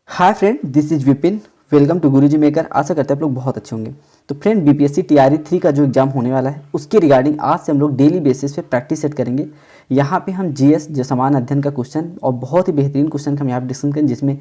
Hi friend, this is Vipin. Welcome to Guruji maker. आशा करते हैं आप लोग बहुत अच्छे होंगे। तो फ्रेंड, बीपीएससी टीआरई 3 का जो एग्जाम होने वाला है उसके रिगार्डिंग आज से हम लोग डेली बेसिस पे प्रैक्टिस सेट करेंगे। यहाँ पे हम जीएस जो सामान्य अध्ययन का क्वेश्चन और बहुत ही बेहतरीन क्वेश्चन का हम यहाँ पे डिस्कशन करेंगे, जिसमें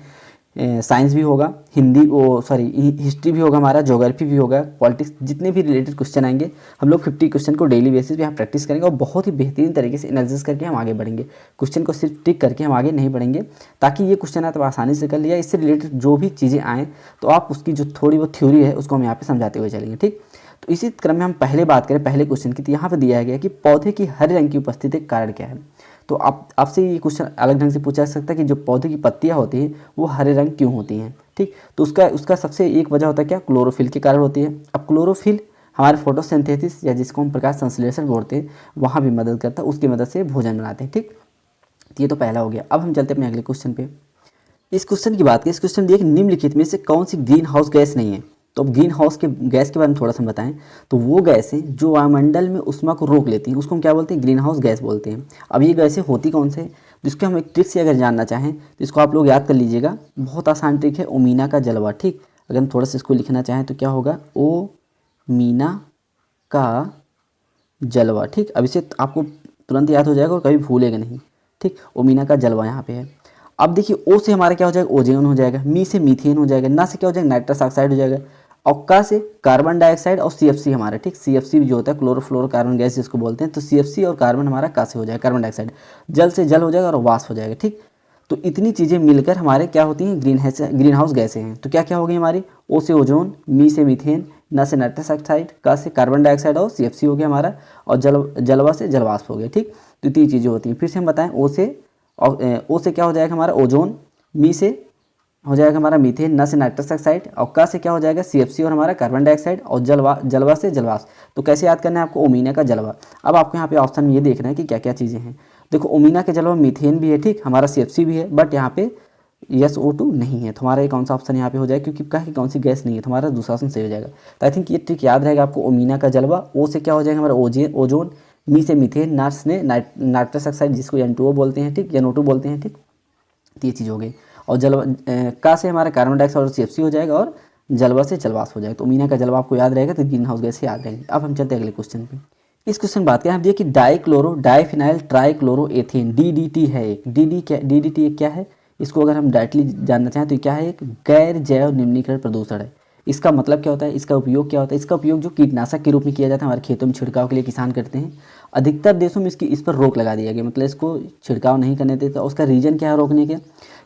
साइंस भी होगा, हिंदी ओ सॉरी हिस्ट्री भी होगा, हमारा ज्योग्राफी भी होगा, पॉलिटिक्स, जितने भी रिलेटेड क्वेश्चन आएंगे हम लोग 50 क्वेश्चन को डेली बेसिस पे यहाँ प्रैक्टिस करेंगे और बहुत ही बेहतरीन तरीके से एनालिसिस करके हम आगे बढ़ेंगे। क्वेश्चन को सिर्फ टिक करके हम आगे नहीं बढ़ेंगे, ताकि ये क्वेश्चन आप आसानी से कर लिया। इससे रिलेटेड जो भी चीज़ें आएँ तो आप उसकी जो थोड़ी बहुत थ्योरी है उसको हम यहाँ पे समझाते हुए चलेंगे। ठीक, तो इसी क्रम में हम पहले बात करें पहले क्वेश्चन की। तो यहाँ पर दिया गया कि पौधे की हरे रंग की उपस्थिति का कारण क्या है। तो आपसे ये क्वेश्चन अलग ढंग से पूछा जा सकता है कि जो पौधे की पत्तियां होती हैं वो हरे रंग क्यों होती हैं। ठीक, तो उसका सबसे एक वजह होता है क्या, क्लोरोफिल के कारण होती है। अब क्लोरोफिल हमारे फोटोसिंथेसिस या जिसको हम प्रकाश संश्लेषण बोलते हैं वहाँ भी मदद करता है, उसकी मदद से भोजन बनाते हैं। ठीक, तो ये तो पहला हो गया। अब हम चलते हैं अपने अगले क्वेश्चन पे। इस क्वेश्चन की बात करें, इस क्वेश्चन दिए कि निम्नलिखित में से कौन सी ग्रीन हाउस गैस नहीं है। तो अब ग्रीन हाउस के गैस के बारे में थोड़ा सा बताएं। तो वो गैसें जो वायुमंडल में ऊष्मा को रोक लेती हैं उसको हम क्या बोलते हैं, ग्रीन हाउस गैस बोलते हैं। अब ये गैसें होती कौन से, जिसको हम एक ट्रिक से अगर जानना चाहें तो इसको आप लोग याद कर लीजिएगा। बहुत आसान ट्रिक है, ओमीना का जलवा। ठीक, अगर हम थोड़ा सा इसको लिखना चाहें तो क्या होगा, ओ मीना का जलवा। ठीक, अब इसे आपको तुरंत याद हो जाएगा और कभी भूलेगा नहीं। ठीक, ओमीना का जलवा यहाँ पे है। अब देखिए, ओ से हमारा क्या हो जाएगा, ओजोन हो जाएगा, मी से मीथेन हो जाएगा, ना से क्या हो जाएगा, नाइट्रस ऑक्साइड हो जाएगा, और का से कार्बन डाइऑक्साइड और सीएफसी हमारा। ठीक, सीएफसी जो होता है क्लोरोफ्लोरोकार्बन गैस जिसको बोलते हैं, तो सीएफसी और कार्बन हमारा का से हो जाएगा, कार्बन डाइऑक्साइड। जल से जल हो जाएगा और वाष्प हो जाएगा। ठीक, तो इतनी चीज़ें मिलकर हमारे क्या होती हैं, ग्रीन हाउस गैसें हैं। तो क्या क्या हो गई हमारी, ओ से ओजोन, मी से मीथेन, ना से नाइट्रस ऑक्साइड, का से कार्बन डाइऑक्साइड और सीएफसी हो गया हमारा, और जलवा से जलवाष्प हो गया। ठीक, तो इतनी चीज़ें होती हैं। फिर से हम बताएं, ओ से क्या हो जाएगा हमारा ओजोन, मी से हो जाएगा हमारा मीथेन, ना से नाइट्रस ऑक्साइड, और का से क्या हो जाएगा सीएफसी और हमारा कार्बन डाइऑक्साइड, और जलवा से जलवाष्प। तो कैसे याद करना है आपको, ओमीना का जलवा। अब आपको यहाँ पे ऑप्शन में ये देखना है कि क्या क्या चीज़ें हैं। देखो, ओमीना के जलवा मीथेन भी है, ठीक, हमारा सीएफसी भी है, बट यहाँ पे SO2 नहीं है। तो हमारा ये कौन सा ऑप्शन यहाँ पे हो जाएगा, क्योंकि कहा कि कौन सी गैस नहीं है, तो हमारा दूसरा ऑप्शन सही हो जाएगा। तो आई थिंक ये ट्रिक याद रहेगा आपको, ओमीना का जलवा। ओ से क्या हो जाएगा हमारा ओजोन, मी से मीथेन, ना से नाइट्रस ऑक्साइड जिसको N2O बोलते हैं, ठीक, NO2 बोलते हैं। ठीक, तो ये चीज़ हो गई। और का से हमारा कार्बन डाइऑक्साइड और सीएफसी हो जाएगा, और जलवा से जलवाष्प हो जाएगा। तो मीना का जलवा आपको याद रहेगा, तो ग्रीन हाउस गैस से याद रहेंगे। अब हम चलते हैं अगले क्वेश्चन पे। इस क्वेश्चन बात करें, हम देखिए कि dichloro diphenyl trichloro ethane DDT है एक। DDT क्या है, इसको अगर हम डायरेक्टली जानना चाहें तो क्या है, एक गैर जैव निम्नीकरण प्रदूषण है। इसका मतलब क्या होता है, इसका उपयोग क्या होता है, इसका उपयोग जो कीटनाशक के रूप में किया जाता है हमारे खेतों में छिड़काव के लिए किसान करते हैं। अधिकतर देशों में इस पर रोक लगा दिया गया, मतलब इसको छिड़काव नहीं करने देता। उसका रीजन क्या है रोकने के,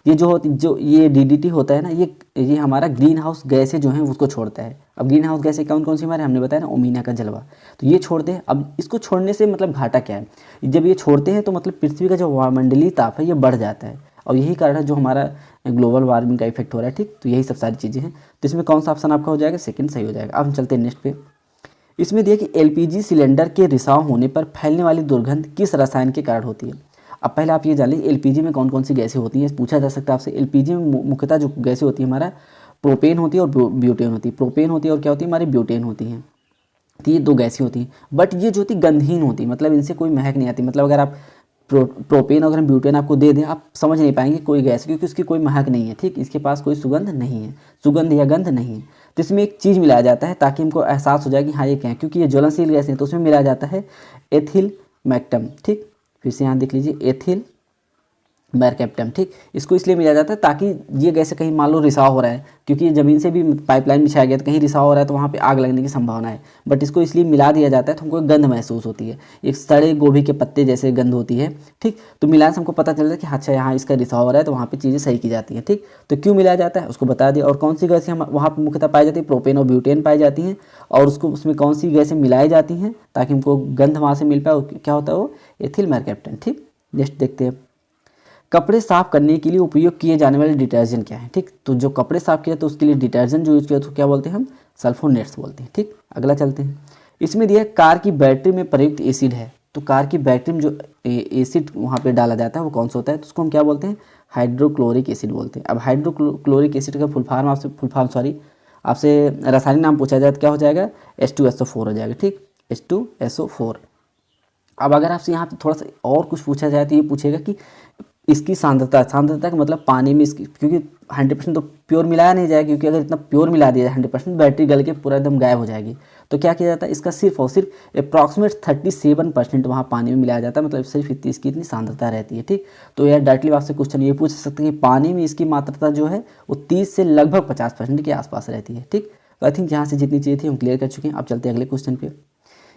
ये DDT होता है ना, ये हमारा ग्रीन हाउस गैसें जो हैं उसको छोड़ता है। अब ग्रीन हाउस गैसें कौन कौन सी हमारे, हमने बताया ना, ओमीना का जलवा। तो ये छोड़ते हैं। अब इसको छोड़ने से मतलब घाटा क्या है, जब ये छोड़ते हैं तो मतलब पृथ्वी का जो वायुमंडलीय ताप है ये बढ़ जाता है, और यही कारण है जो हमारा ग्लोबल वार्मिंग का इफेक्ट हो रहा है। ठीक, तो यही सब सारी चीज़ें हैं। तो इसमें कौन सा ऑप्शन आपका हो जाएगा, सेकंड सही हो जाएगा। अब हम चलते हैं नेक्स्ट पे। इसमें दिया कि एलपीजी सिलेंडर के रिसाव होने पर फैलने वाली दुर्गंध किस रसायन के कारण होती है। अब पहले आप ये जान लीजिए एलपीजी में कौन कौन सी गैसें होती हैं, पूछा जा सकता है आपसे। एलपीजी में मुख्यतः जो गैसें होती है हमारा प्रोपेन होती है और ब्यूटेन होती है। प्रोपेन होती है और क्या होती है हमारी, ब्यूटेन होती हैं। तो ये दो गैसें होती हैं, बट ये जो होती गंधहीन होती है, मतलब इनसे कोई महक नहीं आती। मतलब अगर आप प्रोपेन अगर हम ब्यूटेन आपको दे दें, आप समझ नहीं पाएंगे कोई गैस, क्योंकि उसकी कोई महक नहीं है। ठीक, इसके पास कोई सुगंध नहीं है, सुगंध या गंध नहीं है। तो इसमें एक चीज़ मिलाया जाता है ताकि हमको एहसास हो जाए कि हाँ ये क्या है, क्योंकि ये ज्वलनशील गैस है। तो उसमें मिलाया जाता है एथिल मैक्टम। ठीक, फिर से यहाँ देख लीजिए, एथिल मैरकैप्टम। ठीक, इसको इसलिए मिला जाता है ताकि ये गैसे कहीं मान लो रिसाव हो रहा है, क्योंकि ये ज़मीन से भी पाइपलाइन बिछाया गया तो कहीं रिसाव हो रहा है तो वहाँ पे आग लगने की संभावना है। बट इसको इसलिए मिला दिया जाता है तो हमको गंध महसूस होती है, एक सड़े गोभी के पत्ते जैसे गंध होती है। ठीक, तो मिलाने से हमको पता चलता है कि अच्छा यहाँ इसका रिसाव हो रहा है, तो वहाँ पर चीज़ें सही की जाती हैं। ठीक, तो क्यों मिलाया जाता है उसको बता दिया। और कौन सी गैसें हम वहाँ पर मुख्यतः पाई जाती है, प्रोपेन और ब्यूटेन पाई जाती हैं, और उसमें कौन सी गैसें मिलाई जाती हैं ताकि हमको गंध वहाँ से मिल पाए, क्या होता है वो एथिल मैरकैप्टम। ठीक, नेक्स्ट देखते हैं, कपड़े साफ करने के लिए उपयोग किए जाने वाले डिटर्जेंट क्या है। ठीक, तो जो कपड़े साफ किए तो उसके लिए डिटर्जेंट जो यूज़ किया तो क्या बोलते हैं हम, सल्फोनेट्स बोलते हैं। ठीक, अगला चलते हैं। इसमें दिया कार की बैटरी में प्रयुक्त एसिड है। तो कार की बैटरी में जो एसिड वहाँ पे डाला जाता है वो कौन सा होता है, तो उसको हम क्या बोलते हैं, हाइड्रोक्लोरिक एसिड बोलते हैं। अब हाइड्रोक्लोरिक एसिड का फुल फॉर्म आपसे रासायनिक नाम पूछा जाए तो क्या हो जाएगा, H2SO4 हो जाएगा। ठीक, H2SO4। अब अगर आपसे यहाँ पे थोड़ा सा और कुछ पूछा जाए तो ये पूछेगा कि इसकी सांद्रता का मतलब पानी में इसकी, क्योंकि 100% तो प्योर मिलाया नहीं जाएगा, क्योंकि अगर इतना प्योर मिला दिया जाए 100% बैटरी गल के पूरा एकदम गायब हो जाएगी। तो क्या किया जाता है, इसका सिर्फ और सिर्फ अप्रॉक्सीमेट 37% वहाँ पानी में मिलाया जाता है, मतलब सिर्फ इतनी इसकी इतनी सांद्रता रहती है। ठीक, तो यार डायरेक्टली आपसे क्वेश्चन ये पूछ सकते हैं कि पानी में इसकी मात्रा जो है वो 30 से लगभग 50% के आसपास रहती है। ठीक, तो आई थिंक यहाँ से जितनी चीज़ें थी हम क्लियर कर चुके हैं। अब चलते हैं अगले क्वेश्चन पे।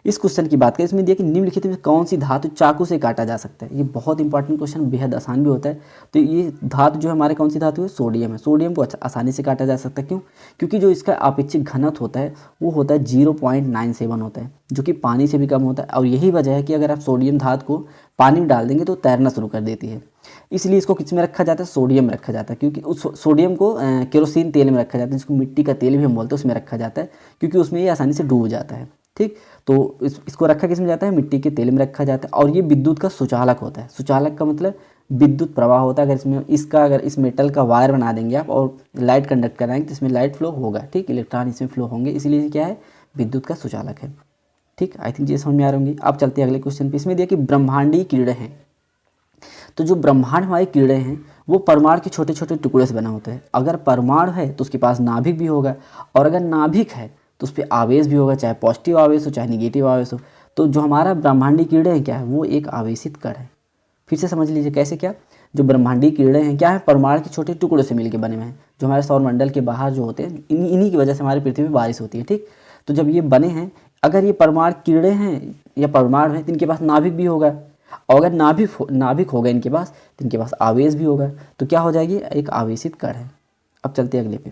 इस क्वेश्चन की बात करें, इसमें दिया कि निम्नलिखित में कौन सी धातु चाकू से काटा जा सकता है। ये बहुत इंपॉर्टेंट क्वेश्चन, बेहद आसान भी होता है। तो ये धातु जो है हमारे कौन सी धातु है, सोडियम है। सोडियम को आसानी से काटा जा सकता है, क्यों? क्योंकि जो इसका अपेक्षित घनत्व होता है वो होता है 0.97 होता है, जो कि पानी से भी कम होता है। और यही वजह है कि अगर आप सोडियम धातु को पानी में डाल देंगे तो तैरना शुरू कर देती है। इसलिए इसको किस में रखा जाता है, सोडियम में रखा जाता है, क्योंकि उस सोडियम को केरोसिन तेल में रखा जाता है, जिसको मिट्टी का तेल भी हम बोलते हैं, उसमें रखा जाता है, क्योंकि उसमें ये आसानी से डूब जाता है। ठीक, तो इसको रखा किस में जाता है, मिट्टी के तेल में रखा जाता है। और ये विद्युत का सुचालक होता है। सुचालक का मतलब विद्युत प्रवाह होता है। अगर इस मेटल का वायर बना देंगे आप और लाइट कंडक्ट कराएंगे तो इसमें लाइट फ्लो होगा। ठीक, इलेक्ट्रॉन इसमें फ्लो होंगे, इसलिए क्या है, विद्युत का सुचालक है। ठीक, आई थिंक ये समझ में आ रही होंगी। अब चलते हैं अगले क्वेश्चन पे। इसमें दिया कि ब्रह्मांडीय कीड़े हैं। तो जो ब्रह्मांड हमारे कीड़े हैं वो परमाणु के छोटे छोटे टुकड़े से बना होता है। अगर परमाणु है तो उसके पास नाभिक भी होगा, और अगर नाभिक है तो उस पर आवेश भी होगा, चाहे पॉजिटिव आवेश हो चाहे निगेटिव आवेश हो। तो जो हमारा ब्रह्मांडीय कीड़े हैं क्या है, वो एक आवेशित कण है। फिर से समझ लीजिए कैसे, क्या जो ब्रह्मांडीय कीड़े हैं क्या है, परमाणु के छोटे टुकड़ों से मिलकर बने हुए हैं, जो हमारे सौरमंडल के बाहर जो होते हैं, इन्हीं की वजह से हमारी पृथ्वी में बारिश होती है। ठीक, तो जब ये बने हैं, अगर ये परमाणु कीड़े हैं या परमाणु हैं तो इनके पास नाभिक भी होगा, और अगर नाभिक होगा इनके पास तो इनके पास आवेश भी होगा। तो क्या हो जाएगी, एक आवेशित कण है। अब चलते हैं अगले पे।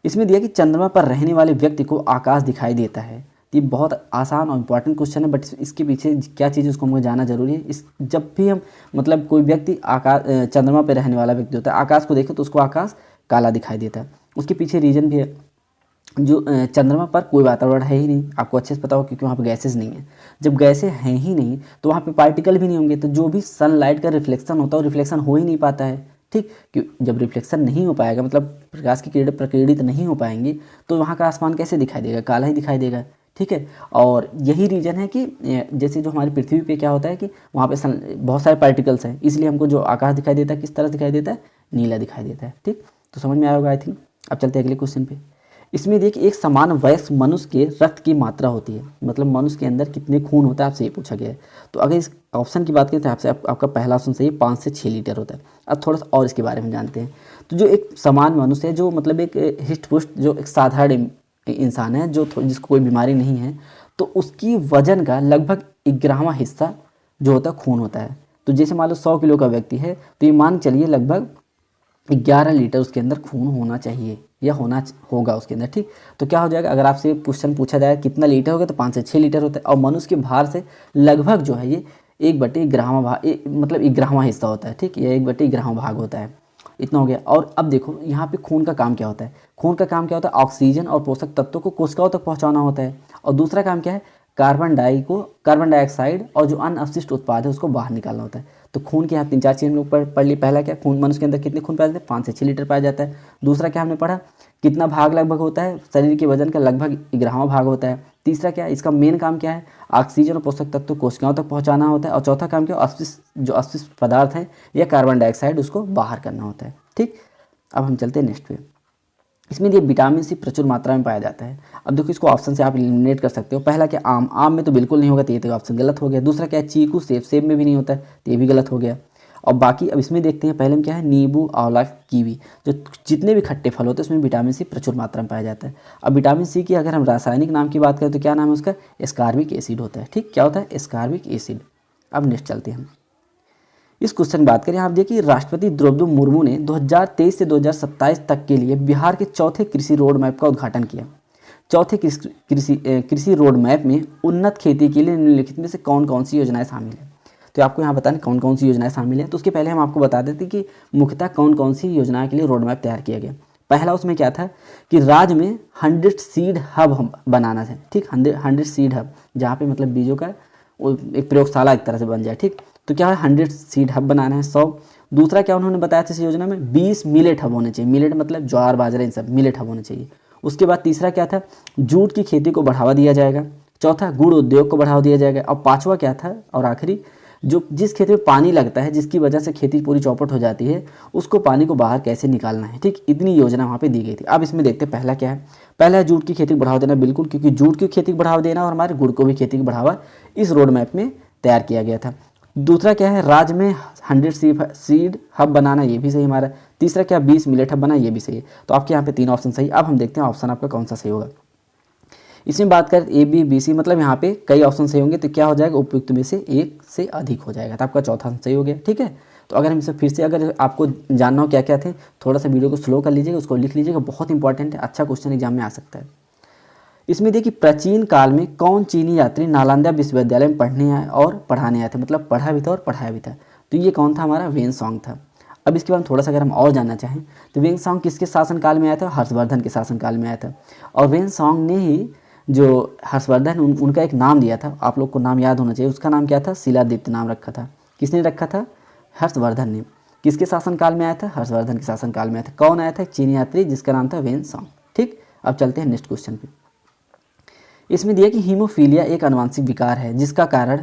इसमें दिया कि चंद्रमा पर रहने वाले व्यक्ति को आकाश दिखाई देता है। ये बहुत आसान और इम्पॉर्टेंट क्वेश्चन है, बट इसके पीछे क्या चीज़ है उसको हमको जानना जरूरी है। जब भी हम मतलब कोई व्यक्ति चंद्रमा पर रहने वाला व्यक्ति होता है, आकाश को देखे तो उसको आकाश काला दिखाई देता है। उसके पीछे रीजन भी है। जो चंद्रमा पर कोई वातावरण है ही नहीं, आपको अच्छे से पता हो, क्योंकि वहाँ पे गैसेज नहीं है। जब गैसें हैं ही नहीं तो वहाँ पे पार्टिकल भी नहीं होंगे, तो जो भी सनलाइट का रिफ्लेक्शन होता है वो रिफ्लेक्शन हो ही नहीं पाता है। ठीक, क्यों? जब रिफ्लेक्शन नहीं हो पाएगा, मतलब प्रकाश की किरणें प्रकीर्णित नहीं हो पाएंगी, तो वहाँ का आसमान कैसे दिखाई देगा, काला ही दिखाई देगा। ठीक है, और यही रीज़न है कि जैसे जो हमारी पृथ्वी पे क्या होता है कि वहाँ पे बहुत सारे पार्टिकल्स हैं, इसलिए हमको जो आकाश दिखाई देता है किस तरह दिखाई देता है, नीला दिखाई देता है। ठीक, तो समझ में आया होगा आई थिंक। अब चलते हैं अगले क्वेश्चन पे। इसमें देखिए एक समान वयस्क मनुष्य के रक्त की मात्रा होती है, मतलब मनुष्य के अंदर कितने खून होता है आपसे ये पूछा गया है। तो अगर इस ऑप्शन की बात करें तो आपसे आपका पहला ऑप्शन सही है, 5 से 6 लीटर होता है। अब थोड़ा सा और इसके बारे में जानते हैं। तो जो एक समान मनुष्य है, जो मतलब एक हिस्ट पुष्ट जो एक साधारण इंसान है, जो जिसको कोई बीमारी नहीं है, तो उसकी वजन का लगभग 11वां हिस्सा जो होता है खून होता है। तो जैसे मान लो 100 किलो का व्यक्ति है तो ये मान चलिए लगभग 11 लीटर उसके अंदर खून होना चाहिए या होगा उसके अंदर। ठीक, तो क्या हो जाएगा, अगर आपसे क्वेश्चन पूछा जाए कितना लीटर होगा तो 5 से 6 लीटर होता है। और मनुष्य के भार से लगभग जो है ये 1/11वां भाग, मतलब 11वां हिस्सा होता है। ठीक, ये 1/11वां भाग होता है। इतना हो गया। और अब देखो यहाँ पे खून का काम क्या होता है, खून का काम क्या होता है, ऑक्सीजन और पोषक तत्वों को कोशिकाओं तक पहुँचाना होता है। और दूसरा काम क्या है, कार्बन डाइऑक्साइड और जो अन्य अवशिष्ट उत्पाद है उसको बाहर निकालना होता है। तो खून के यहाँ 3-4 चीज़ हम लोग पढ़ ली। पहला क्या, खून मनुष्य के अंदर कितने खून पाए जाते हैं, 5 से 6 लीटर पाया जाता है। दूसरा क्या हमने पढ़ा, कितना भाग लगभग होता है, शरीर के वजन का लगभग 11वां भाग होता है। तीसरा क्या है, इसका मेन काम क्या है, ऑक्सीजन और पोषक तत्व कोशिकाओं तक पहुँचाना होता है। और चौथा काम क्या, अवशिष्ट पदार्थ हैं या कार्बन डाइऑक्साइड उसको बाहर करना होता है। ठीक, अब हम चलते हैं नेक्स्ट पे। इसमें ये विटामिन सी प्रचुर मात्रा में पाया जाता है। अब देखो इसको ऑप्शन से आप एलिमिनेट कर सकते हो। पहला क्या, आम में तो बिल्कुल नहीं होगा, तो ये तो ऑप्शन गलत हो गया। दूसरा क्या है, चीकू सेब में भी नहीं होता है, तो ये भी गलत हो गया। और बाकी अब इसमें देखते हैं, पहले में क्या है, नींबू, आंवला, कीवी, जो जितने भी खट्टे फल होते हैं उसमें विटामिन सी प्रचुर मात्रा में पाया जाता है। अब विटामिन सी की अगर हम रासायनिक नाम की बात करें तो क्या नाम है उसका, एस्कॉर्बिक एसिड होता है। ठीक, क्या होता है, एस्कॉर्बिक एसिड। अब नेक्स्ट चलते हैं हम इस क्वेश्चन की बात करें। आप देखिए राष्ट्रपति द्रौपदी मुर्मू ने 2023 से 2027 तक के लिए बिहार के चौथे कृषि रोड मैप का उद्घाटन किया। चौथे कृषि रोड मैप में उन्नत खेती के लिए निम्नलिखित में से कौन कौन सी योजनाएं शामिल हैं। तो आपको यहाँ बताना कौन कौन सी योजनाएं शामिल हैं। तो उसके पहले हम आपको बता देते कि मुख्यतः कौन कौन सी योजनाओं के लिए रोड मैप तैयार किया गया। पहला उसमें क्या था कि राज्य में 100 सीड हब बनाना था। ठीक, 100 सीड हब, जहाँ पे मतलब बीजों का एक प्रयोगशाला एक तरह से बन जाए। ठीक, तो क्या है, 100 सीड हब बनाना है, 100। दूसरा क्या उन्होंने बताया था इस योजना में, 20 मिलेट हब होने चाहिए। मिलेट मतलब ज्वार बाजरा इन सब मिलेट हब होने चाहिए। उसके बाद तीसरा क्या था, जूट की खेती को बढ़ावा दिया जाएगा। चौथा, गुड़ उद्योग को बढ़ावा दिया जाएगा। और पांचवा क्या था और आखिरी, जो जिस खेत में पानी लगता है, जिसकी वजह से खेती पूरी चौपट हो जाती है, उसको पानी को बाहर कैसे निकालना है, ठीक, इतनी योजना वहाँ पे दी गई थी। अब इसमें देखते हैं पहला क्या है। पहला है जूट की खेती को बढ़ावा देना, बिल्कुल, क्योंकि जूट की खेती को बढ़ावा देना और हमारे गुड़ को भी खेती को बढ़ावा इस रोड मैप में तैयार किया गया था। दूसरा क्या है, राज्य में 100 सीड हब बनाना, ये भी सही हमारा। तीसरा क्या, 20 मिलेट हब बनाना, ये भी सही है। तो आपके यहाँ पे 3 ऑप्शन सही। अब हम देखते हैं ऑप्शन आपका कौन सा सही होगा। इसमें बात करें ए बी बी सी, मतलब यहाँ पे कई ऑप्शन सही होंगे, तो क्या हो जाएगा, उपयुक्त में से एक से अधिक हो जाएगा। तो आपका चौथा ऑप्शन सही हो गया, ठीक है। तो अगर हम इसे फिर से, अगर आपको जानना हो क्या क्या थे, थोड़ा सा वीडियो को स्लो कर लीजिएगा, उसको लिख लीजिएगा, बहुत इंपॉर्टेंट है, अच्छा क्वेश्चन एग्जाम में आ सकता है। इसमें देखिए, प्राचीन काल में कौन चीनी यात्री नालंदा विश्वविद्यालय में पढ़ने आए और पढ़ाने आए थे, मतलब पढ़ा भी था और पढ़ाया भी था। तो ये कौन था, हमारा वेनसोंग था। अब इसके बारे में थोड़ा सा अगर हम और जानना चाहें, तो वेनसोंग किसके शासनकाल में आया था, हर्षवर्धन के शासनकाल में आया था। और वेनसोंग ने ही जो हर्षवर्धन उनका एक नाम दिया था, आप लोग को नाम याद होना चाहिए, उसका नाम क्या था, शिलादित्य नाम रखा था। किसने रखा था, हर्षवर्धन ने। किसके शासनकाल में आया था, हर्षवर्धन के शासनकाल में आया था। कौन आया था, चीनी यात्री जिसका नाम था वेनसोंग, ठीक। अब चलते हैं नेक्स्ट क्वेश्चन पे। इसमें दिया कि हीमोफीलिया एक आनुवंशिक विकार है जिसका कारण,